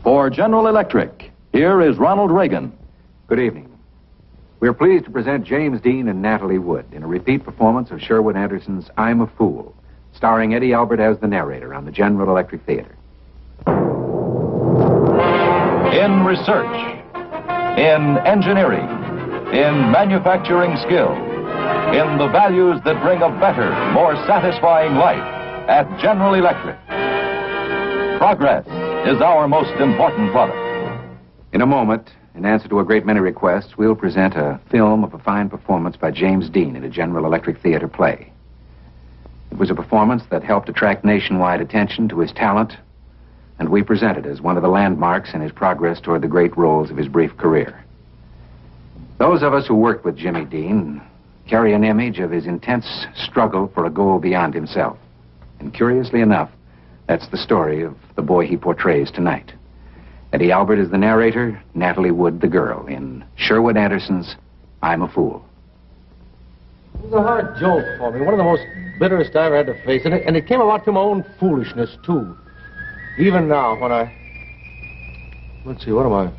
For General Electric, here is Ronald Reagan. Good evening. We're pleased to present James Dean and Natalie Wood in a repeat performance of Sherwood Anderson's I'm a Fool, starring Eddie Albert as the narrator on the General Electric Theater. In research, in engineering, in manufacturing skill, in the values that bring a better, more satisfying life at General Electric. Progress is our most important product. In a moment, in answer to a great many requests, we'll present a film of a fine performance by James Dean in a General Electric Theater play. It was a performance that helped attract nationwide attention to his talent, and we present it as one of the landmarks in his progress toward the great roles of his brief career. Those of us who worked with Jimmy Dean carry an image of his intense struggle for a goal beyond himself. And curiously enough, that's the story of the boy he portrays tonight. Eddie Albert is the narrator, Natalie Wood the girl, in Sherwood Anderson's I'm a Fool. It was a hard jolt for me, one of the most bitterest I ever had to face, and it came about through my own foolishness, too. Even now, when let's see, what am I,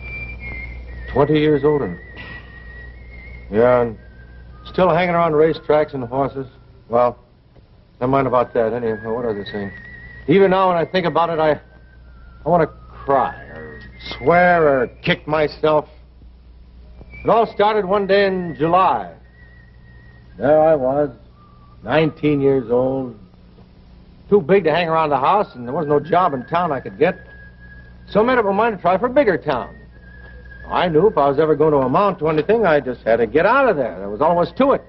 20 years older? Yeah, and still hanging around racetracks and horses. Well, never mind about that. Anyhow, what was I saying? Even now, when I think about it, I want to cry or swear or kick myself. It all started one day in July. There I was, 19 years old, too big to hang around the house, and there was no job in town I could get. So I made up my mind to try for a bigger town. I knew if I was ever going to amount to anything, I just had to get out of there. There was all there was to it.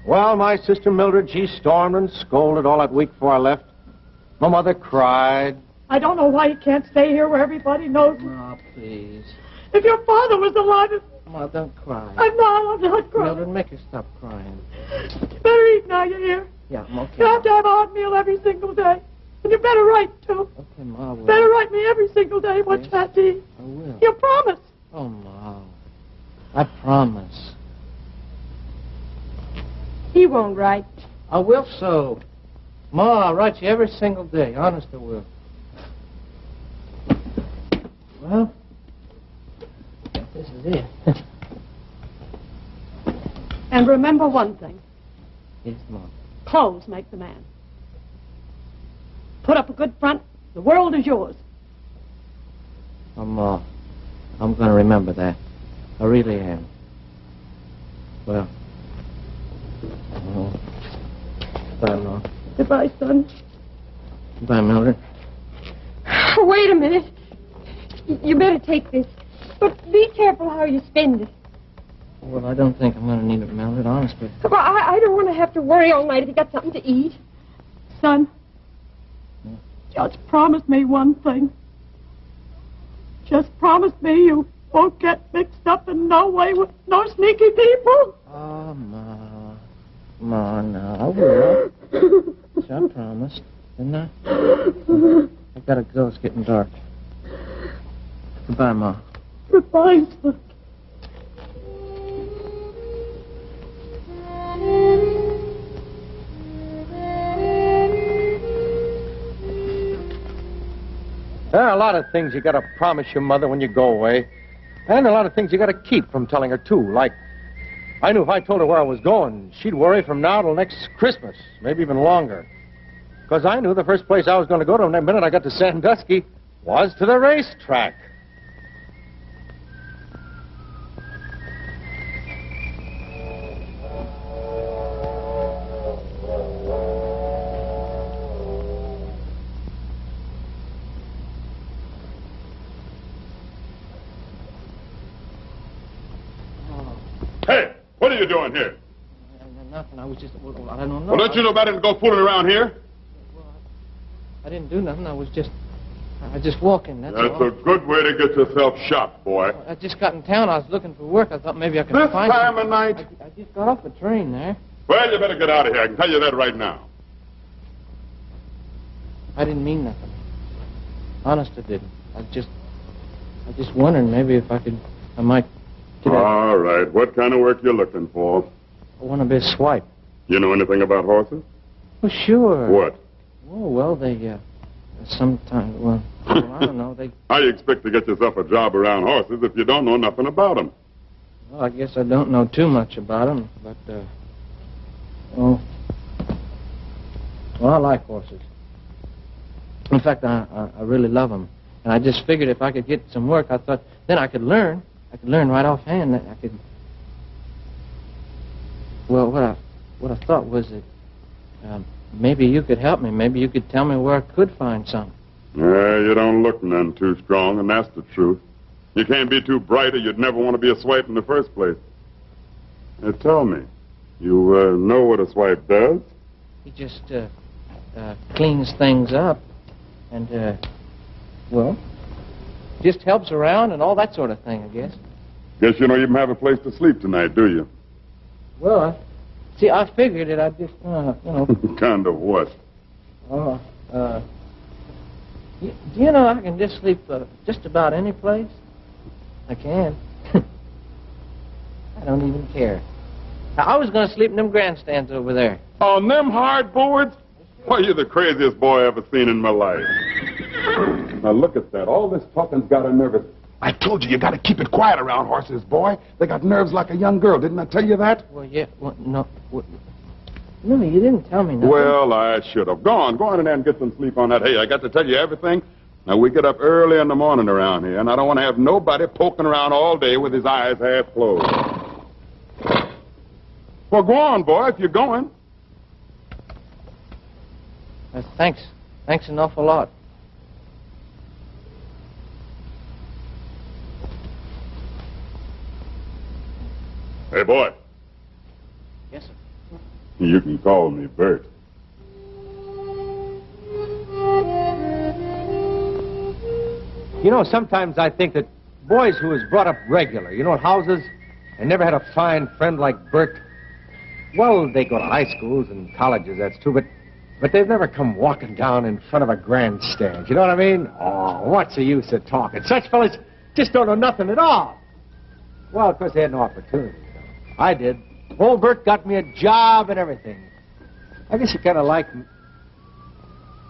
Well, my sister Mildred, she stormed and scolded all that week before I left. My mother cried. I don't know why you can't stay here where everybody knows. Oh, please. If your father was alive... Ma, don't cry. I'm not crying. Mildred, make her stop crying. You better eat now, you hear? Yeah, I'm okay. You have to have a hot meal every single day. And you better write, too. Okay, Ma, I will. Better write me every single day what you had to eat. I will. You promise. Oh, Ma. I promise. He won't write. I will so. Ma, I'll write you every single day. Honest, I will. Well, this is it. And remember one thing. Yes, Ma. Clothes make the man. Put up a good front. The world is yours. I'm going to remember that. I really am. Well. Bye, Ma. Goodbye, son. Bye, Mildred. Wait a minute. You better take this. But be careful how you spend it. Well, I don't think I'm going to need it, Mildred, honestly. Well, I don't want to have to worry all night if you got something to eat. Son, just promise me one thing. Just promise me you won't get mixed up in no way with no sneaky people. Oh, Ma. Ma, no, I will. So I promised, didn't I? I gotta go. It's getting dark. Goodbye, Ma. Goodbye, son. There are a lot of things you got to promise your mother when you go away. And a lot of things you got to keep from telling her, too. Like, I knew if I told her where I was going, she'd worry from now till next Christmas, maybe even longer. Because I knew the first place I was going to go to the minute I got to Sandusky was to the racetrack. Hey, what are you doing here? Nothing. I was just... Well, I don't know. Well, don't you know better than go fooling around here? Well, I didn't do nothing. I was just walking, that's That's all. a good way to get yourself shot, boy. I just got in town. I was looking for work. I thought maybe I could find This time some. of night? I just got off the train there. Well, you better get out of here. I can tell you that right now. I didn't mean nothing. Honest, I didn't. I just wondered maybe if I might get All right. What kind of work you looking for? I want to be a swipe. You know anything about horses? Well, sure. What? Oh, well, they, sometimes, well, I don't know. How you expect to get yourself a job around horses if you don't know nothing about them? Well, I guess I don't know too much about them, but, well, I like horses. In fact, I really love them. And I just figured if I could get some work, I thought, then I could learn. I could learn right offhand. I could... Well, what I thought was that maybe you could help me. Maybe you could tell me where I could find some. Yeah, you don't look none too strong, and that's the truth. You can't be too bright or you'd never want to be a swipe in the first place. Now, tell me, you know what a swipe does? He just cleans things up and, well, just helps around and all that sort of thing, I guess. Guess you don't even have a place to sleep tonight, do you? Well, see, I figured that I'd just, you know... Kind of what? Do you know I can just sleep just about any place? I can. I don't even care. Now, I was going to sleep in them grandstands over there. On them hardboards? Why, you're the craziest boy I ever seen in my life. Now, look at that. All this talking's got her nervous. I told you got to keep it quiet around horses, boy. They got nerves like a young girl. Didn't I tell you that? Well, yeah. Well, no. No, you didn't tell me nothing. Well, I should have. Go on in there and get some sleep on that hay. I got to tell you everything. Now, we get up early in the morning around here, and I don't want to have nobody poking around all day with his eyes half closed. Well, go on, boy, if you're going. Thanks. Thanks an awful lot. Hey, boy. Yes, sir. You can call me Bert. You know, sometimes I think that boys who was brought up regular, you know, in houses, and never had a fine friend like Bert, well, they go to high schools and colleges, that's true, but they've never come walking down in front of a grandstand. You know what I mean? Oh, what's the use of talking? Such fellas just don't know nothing at all. Well, of course, they had no opportunity. I did. Old Bert got me a job and everything. I guess you kind of like me.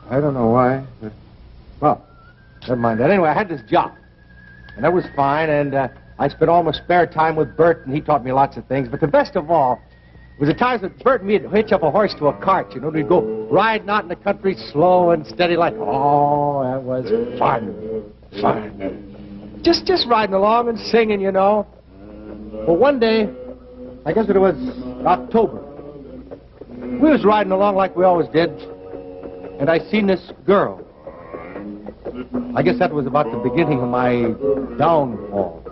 I don't know why. But, well, never mind that. Anyway, I had this job. And that was fine, and I spent all my spare time with Bert, and he taught me lots of things. But the best of all was the times that Bert and me would hitch up a horse to a cart, you know. We'd go riding out in the country slow and steady like, oh, that was fun. Fun. Just riding along and singing, you know. Well, one day, I guess it was October, we was riding along like we always did, and I seen this girl. I guess that was about the beginning of my downfall.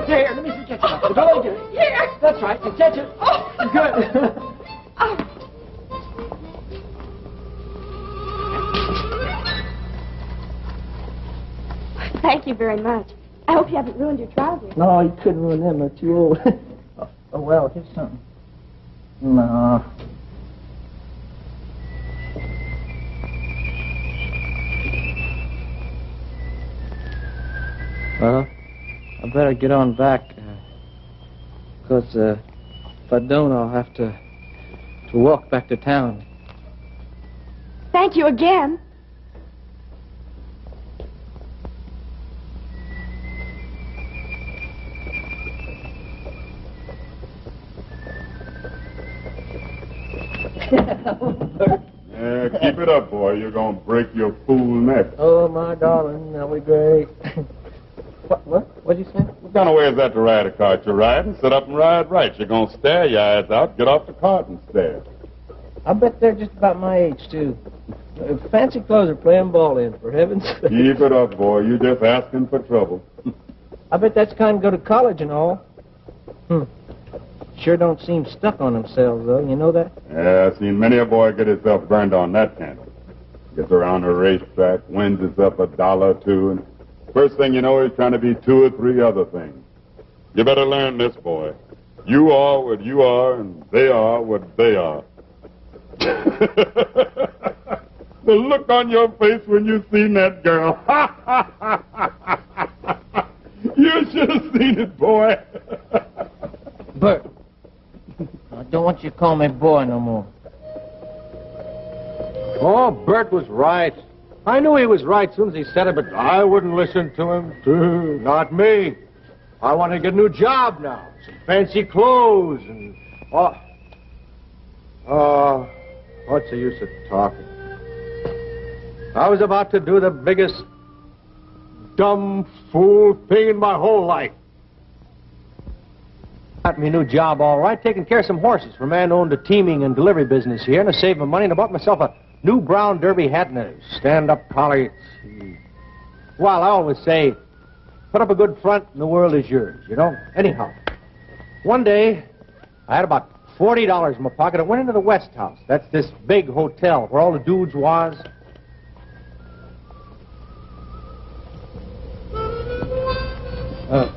Here, let me see ketchup. Go get it. Here. That's right, the ketchup. Oh. Good. Oh. Thank you very much. I hope you haven't ruined your trousers. No, you couldn't ruin them. They're too old. Oh, well, here's something. No. Well, I better get on back. Because if I don't, I'll have to walk back to town. Thank you again. Yeah, keep it up, boy. You're going to break your fool neck. Oh, my darling, that'll be great. What'd you say? What kind of way is that to ride a cart? You're riding, sit up and ride right. You're going to stare your eyes out, get off the cart and stare. I bet they're just about my age, too. Fancy clothes are playing ball in, for heaven's sake. Keep it up, boy. You're just asking for trouble. I bet that's kind of go to college and all. Sure don't seem stuck on themselves, though. You know that? Yeah, I've seen many a boy get himself burned on that candle. Gets around a racetrack, wins himself $1 or $2, and first thing you know, he's trying to be 2 or 3 other things. You better learn this, boy. You are what you are, and they are what they are. The look on your face when you seen that girl. You should have seen it, boy. Bert, I don't want you to call me boy no more. Oh, Bert was right. I knew he was right as soon as he said it, but I wouldn't listen to him. Not me. I want to get a new job now. Some fancy clothes and... what's the use of talking? I was about to do the biggest dumb fool thing in my whole life. Got me a new job, all right, taking care of some horses for a man who owned a teaming and delivery business here, and I saved my money and I bought myself a new brown derby hat and a stand-up collar. Well, I always say, put up a good front and the world is yours, you know? Anyhow, one day, I had about $40 in my pocket. I went into the West House. That's this big hotel where all the dudes was.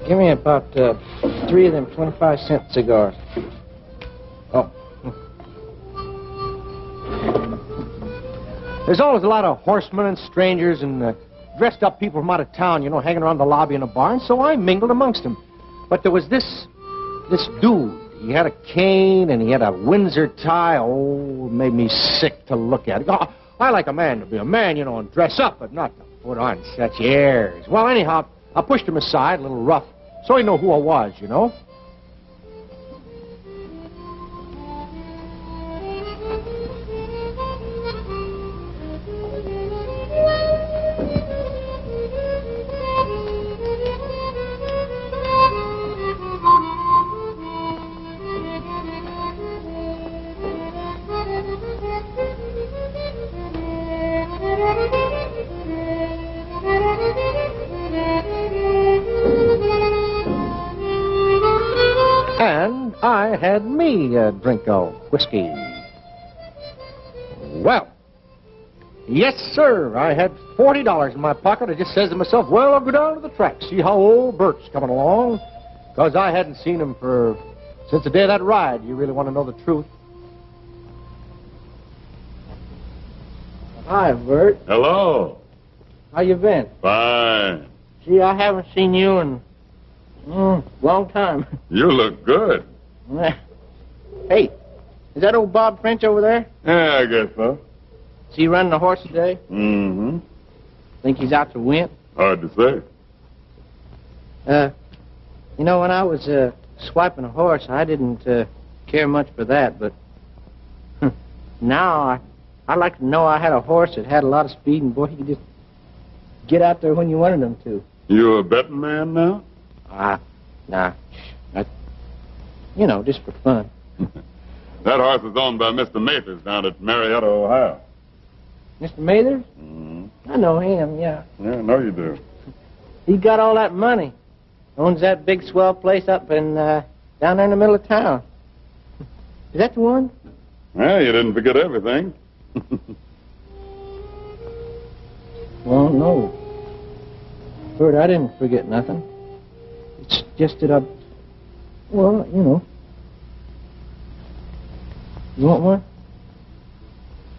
Give me about 3 of them 25-cent cigars. Oh. There's always a lot of horsemen and strangers and dressed-up people from out of town, you know, hanging around the lobby in the bar, and so I mingled amongst them. But there was this dude. He had a cane and he had a Windsor tie. Oh, it made me sick to look at. Oh, I like a man to be a man, you know, and dress up, but not to put on such airs. Well, anyhow, I pushed him aside, a little rough, so he knew who I was, you know. And I had me a drink of whiskey. Well, yes, sir, I had $40 in my pocket. I just says to myself, well, I'll go down to the track, see how old Bert's coming along. Because I hadn't seen him since the day of that ride. You really want to know the truth? Hi, Bert. Hello. How you been? Fine. Gee, I haven't seen you in long time. You look good. Hey, is that old Bob French over there? Yeah, I guess so. Is he running the horse today? Mm-hmm. Think he's out to win? Hard to say. You know, when I was swiping a horse, I didn't care much for that, but now I'd like to know I had a horse that had a lot of speed, and boy, he could just get out there when you wanted him to. You a betting man now? Nah. You know, just for fun. That horse is owned by Mr. Mathers down at Marietta, Ohio. Mr. Mathers? Mm-hmm. I know him, yeah. Yeah, I know you do. He got all that money. Owns that big swell place up in, down there in the middle of town. Is that the one? Well, you didn't forget everything. Well, no. Bert, I didn't forget nothing. It's just that well, you know. You want one?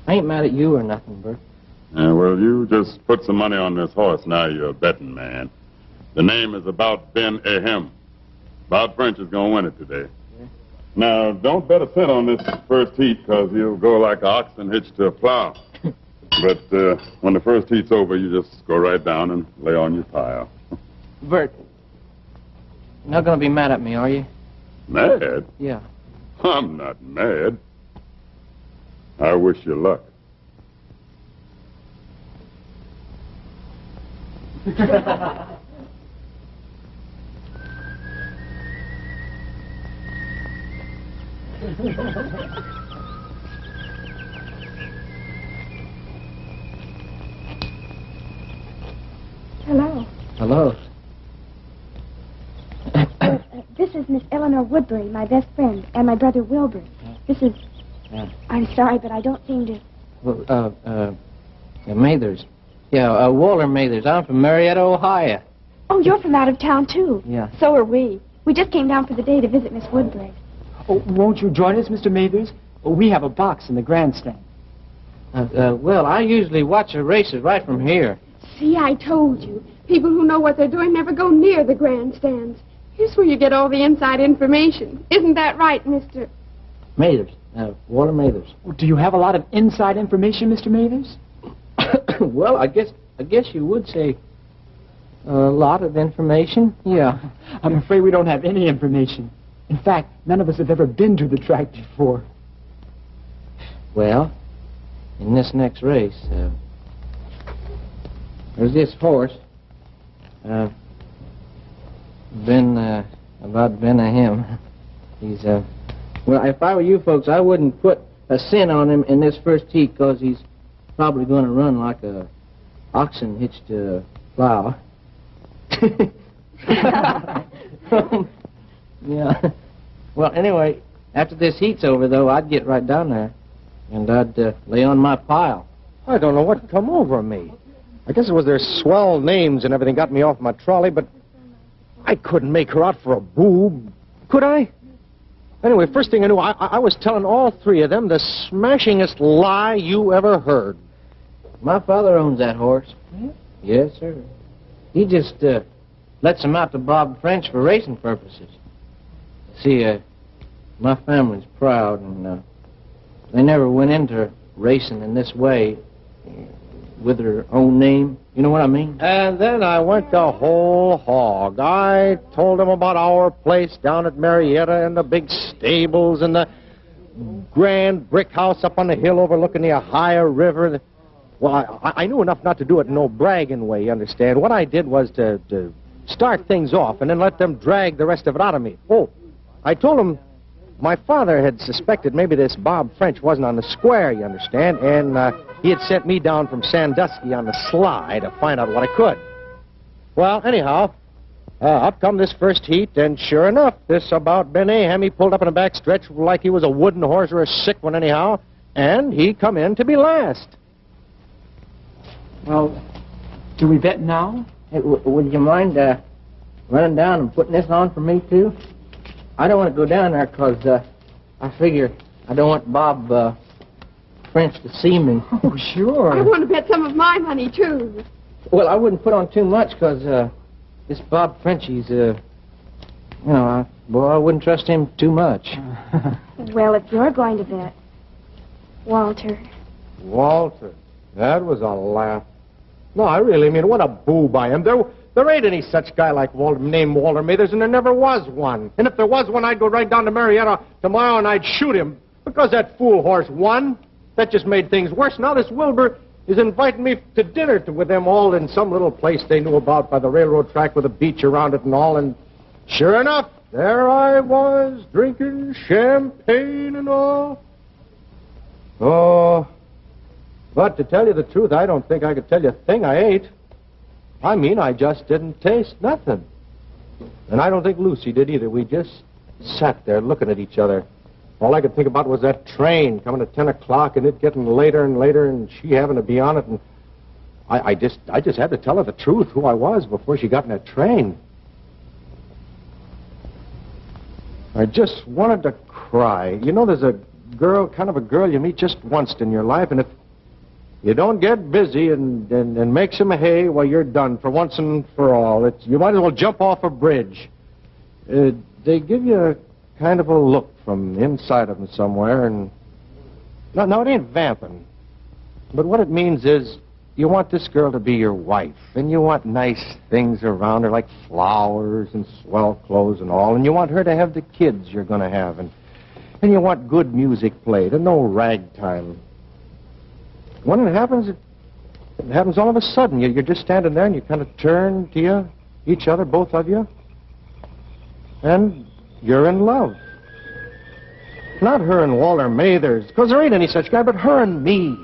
I ain't mad at you or nothing, Bert. Yeah, well, you just put some money on this horse. Now you're a betting man. The name is About Ben Ahem. Bob French is going to win it today. Yeah. Now, don't bet a cent on this first heat, because he'll go like an oxen hitched to a plow. But when the first heat's over, you just go right down and lay on your pile. Bert, you're not going to be mad at me, are you? Mad? Yeah. I'm not mad. I wish you luck. Hello. Hello. This is Miss Eleanor Woodbury, my best friend, and my brother Wilbur. This is... I'm sorry, but I don't seem to... Well, Mathers. Yeah, Walter Mathers. I'm from Marietta, Ohio. Oh, you're from out of town, too. Yeah. So are we. We just came down for the day to visit Miss Woodbury. Oh, won't you join us, Mr. Mathers? Oh, we have a box in the grandstand. Well, I usually watch the races right from here. See, I told you. People who know what they're doing never go near the grandstands. Here's where you get all the inside information. Isn't that right, Mr. Mathers. Walter Mathers. Oh, do you have a lot of inside information, Mr. Mathers? Well, I guess you would say a lot of information. Yeah. I'm afraid we don't have any information. In fact, none of us have ever been to the track before. Well, in this next race, there's this horse. About Ben of him. He's, well, if I were you folks, I wouldn't put a cent on him in this first heat, because he's probably going to run like a oxen hitched to a plow. Yeah. Well, anyway, after this heat's over, though, I'd get right down there, and I'd lay on my pile. I don't know what come over me. I guess it was their swell names and everything got me off my trolley, but I couldn't make her out for a boob, could I? Anyway, first thing I knew, I was telling all three of them the smashingest lie you ever heard. My father owns that horse. Yes, sir. He just lets him out to Bob French for racing purposes. See, my family's proud, and they never went into racing in this way with their own name. You know what I mean? And then I went the whole hog. I told them about our place down at Marietta and the big stables and the grand brick house up on the hill overlooking the Ohio River. Well, I knew enough not to do it in no bragging way, you understand. What I did was to start things off and then let them drag the rest of it out of me. Oh, I told them my father had suspected maybe this Bob French wasn't on the square, you understand, and he had sent me down from Sandusky on the sly to find out what I could. Well, anyhow, up come this first heat, and sure enough, this about Ben Aham, he pulled up in a back stretch like he was a wooden horse or a sick one anyhow, and he come in to be last. Well, do we bet now? Hey, would you mind running down and putting this on for me, too? I don't want to go down there because I figure I don't want Bob French to see me. Oh, sure. I want to bet some of my money, too. Well, I wouldn't put on too much because this Bob French, he's, you know, I wouldn't trust him too much. Well, if you're going to bet, Walter. Walter, that was a laugh. No, I really mean, what a boob I am. There ain't any such guy like named Walter Mathers, and there never was one. And if there was one, I'd go right down to Marietta tomorrow and I'd shoot him. Because that fool horse won. That just made things worse. Now this Wilbur is inviting me to dinner with them all in some little place they knew about by the railroad track with a beach around it and all. And sure enough, there I was, drinking champagne and all. Oh, but to tell you the truth, I don't think I could tell you a thing I ate. I mean, I just didn't taste nothing. And I don't think Lucy did either. We just sat there looking at each other. All I could think about was that train coming at 10 o'clock and it getting later and later and she having to be on it. And I just had to tell her the truth, who I was, before she got in that train. I just wanted to cry. You know, there's a girl, kind of a girl you meet just once in your life, and if you don't get busy and make some hay, well, you're done for once and for all. You might as well jump off a bridge. They give you a kind of a look from inside of them somewhere, and no, it ain't vamping. But what it means is you want this girl to be your wife, and you want nice things around her, like flowers and swell clothes and all, and you want her to have the kids you're going to have, and you want good music played and no ragtime. When it happens all of a sudden. You're just standing there and you kind of turn to each other, both of you, and you're in love. Not her and Walter Mathers, because there ain't any such guy, but her and me.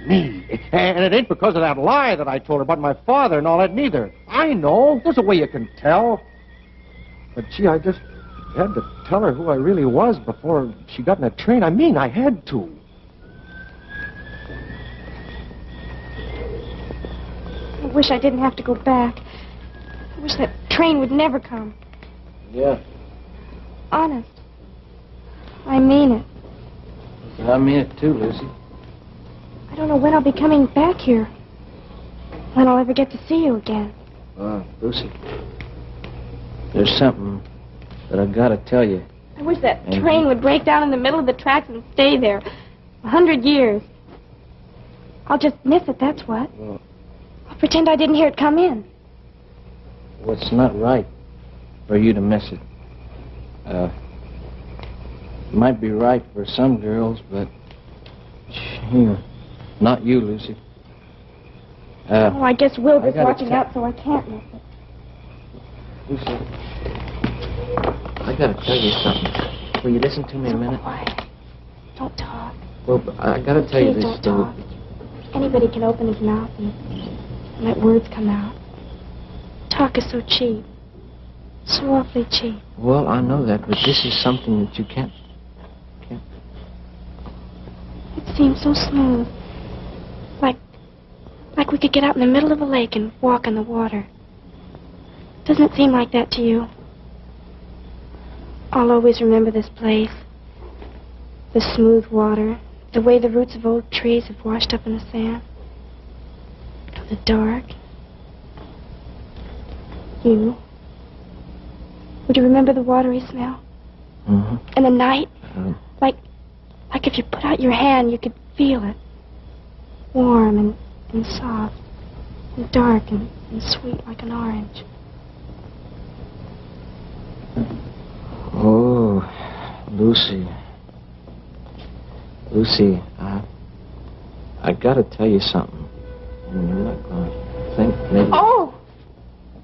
Me. And it ain't because of that lie that I told her about my father and all that, neither. I know. There's a way you can tell. But, gee, I just had to tell her who I really was before she got in that train. I mean, I had to. I wish I didn't have to go back. I wish that train would never come. Yeah. Honest. I mean it. I mean it too, Lucy. I don't know when I'll be coming back here. When I'll ever get to see you again. Lucy, there's something that I've got to tell you. I wish that train would break down in the middle of the tracks and stay there 100 years. I'll just miss it, that's what. Well, I'll pretend I didn't hear it come in. well, it's not right for you to miss it. It might be right for some girls, but not you, Lucy. Oh, I guess Wilbur's I gotta watching out, so I can't miss it. Lucy, I gotta tell you something. Will you listen to me a minute? Quiet. Don't talk. Well, I gotta tell you Please this. don't talk. Anybody can open his mouth and let words come out. Talk is so cheap. So awfully cheap. Well, I know that, but this is something that you can't. It seems so smooth. Like we could get out in the middle of a lake and walk in the water. Doesn't it seem like that to you? I'll always remember this place. The smooth water, the way the roots of old trees have washed up in the sand. The dark. You. Would you remember the watery smell? Mm-hmm. And the night? Like if you put out your hand, you could feel it. Warm and soft. And dark and sweet like an orange. Oh, Lucy. Lucy, I gotta tell you something. And you're not gonna think maybe... Oh!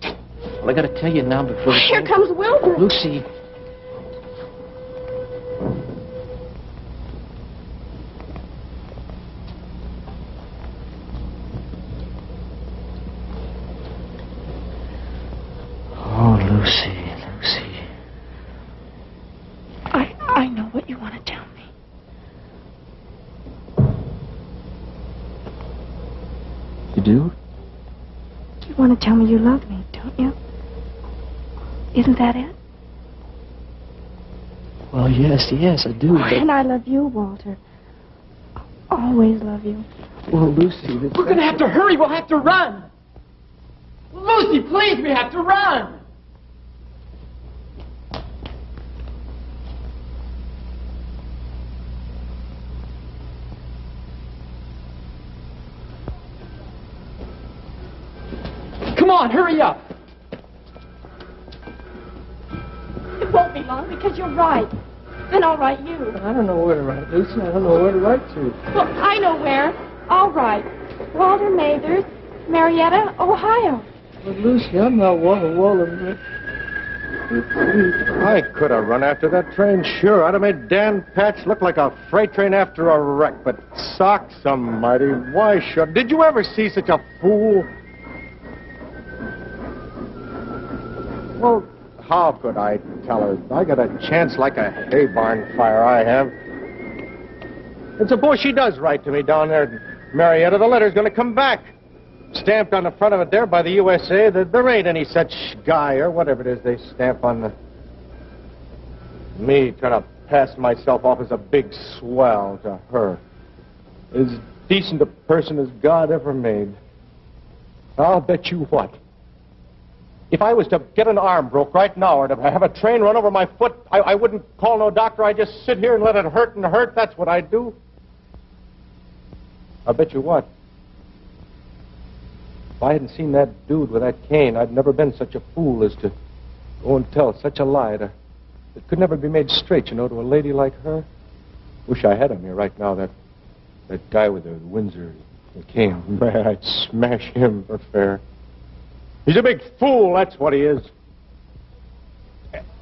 Well, I gotta tell you now before... Here comes Wilbur. Lucy. Oh, Lucy. I know what you want to tell me. You do? You want to tell me you love me, don't you? Isn't that it? Well, yes, I do, but... And I love you, Walter. I'll always love you. Well, Lucy... We're going to have to hurry. We'll have to run. Lucy, please, we have to run. Come on, hurry up. It won't be long because you're right. Then I'll write you. I don't know where to write, Lucy. I don't know where to write to. Well, I know where. I'll write. Walter Mathers, Marietta, Ohio. But, Lucy, I'm not Walter. I could have run after that train, sure. I'd have made Dan Patch look like a freight train after a wreck. But socks almighty, why should... Did you ever see such a fool? Well, how could I tell her? I got a chance like a hay barn fire, I have. And suppose she does write to me down there at Marietta. The letter's going to come back. Stamped on the front of it there by the USA. There ain't any such guy or whatever it is they stamp on the... Me trying to pass myself off as a big swell to her. As decent a person as God ever made. I'll bet you what. If I was to get an arm broke right now or to have a train run over my foot, I wouldn't call no doctor. I'd just sit here and let it hurt and hurt. That's what I'd do. I'll bet you what. If I hadn't seen that dude with that cane, I'd never been such a fool as to go and tell such a lie that could never be made straight, you know, to a lady like her. Wish I had him here right now, that guy with the Windsor, the cane. Man, I'd smash him for fair. He's a big fool, that's what he is.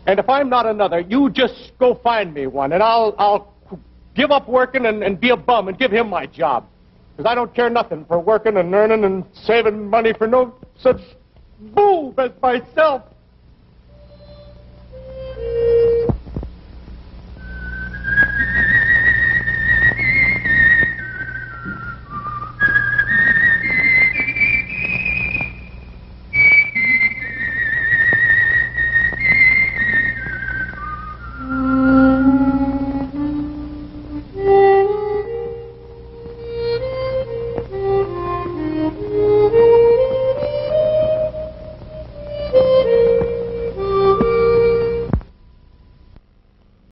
And if I'm not another, you just go find me one, and I'll give up working and be a bum and give him my job. Because I don't care nothing for working and earning and saving money for no such boob as myself.